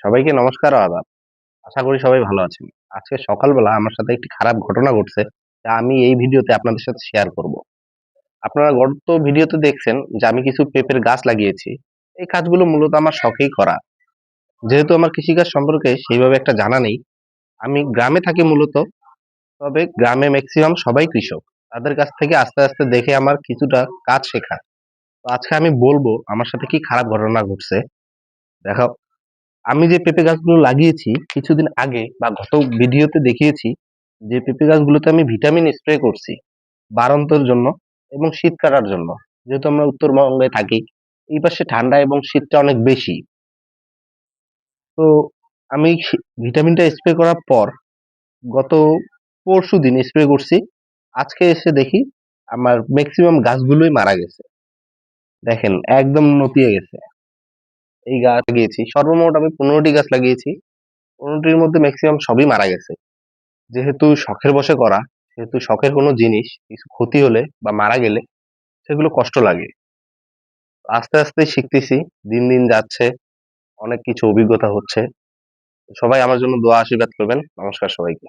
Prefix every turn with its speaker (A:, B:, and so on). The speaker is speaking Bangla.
A: সবাইকে নমস্কার ও আদাব। আশা করি সবাই ভালো আছেন। আজকে সকালবেলা আমার সাথে একটি খারাপ ঘটনা ঘটছে, যা আমি এই ভিডিওতে আপনাদের সাথে শেয়ার করব। আপনারা গত ভিডিওতে দেখছেন যে আমি কিছু পেঁপের গাছ লাগিয়েছি। এই কাজগুলো মূলত আমার শখেই করা। যেহেতু আমার কৃষিকাজ সম্পর্কে সেইভাবে একটা জানা নেই, আমি গ্রামে থাকি মূলত। তবে গ্রামে মেক্সিমাম সবাই কৃষক। তাদের কাছ থেকে আস্তে আস্তে দেখে আমার কিছুটা কাজ শেখা। তো আজকে আমি বলবো আমার সাথে কি খারাপ ঘটনা ঘটছে। দেখো, আমি যে পেঁপে গাছগুলো লাগিয়েছি কিছুদিন আগে বা গত ভিডিওতে দেখিয়েছি যে পেঁপে গাছগুলোতে আমি ভিটামিন স্প্রে করছি বাড়ন্তর জন্য এবং শীত কাটার জন্য। যেহেতু আমরা উত্তরবঙ্গে থাকি, এই পাশে ঠান্ডা এবং শীতটা অনেক বেশি। তো আমি ভিটামিনটা স্প্রে করার পর গত পরশু দিন স্প্রে করছি। আজকে এসে দেখি আমার ম্যাক্সিমাম গাছগুলোই মারা গেছে। দেখেন একদম নতিয়ে গেছে। এই গাছ লাগিয়েছি সর্বমোট আমি 15টি গাছ লাগিয়েছি। 15টির মধ্যে ম্যাক্সিমাম সবই মারা গেছে। যেহেতু শখের বশে করা, সেহেতু শখের কোনো জিনিস কিছু ক্ষতি হলে বা মারা গেলে সেগুলো কষ্ট লাগে। আস্তে আস্তে শিখতেছি, দিন দিন যাচ্ছে, অনেক কিছু অভিজ্ঞতা হচ্ছে। সবাই আমার জন্য দোয়া আশীর্বাদ করবেন। নমস্কার সবাইকে।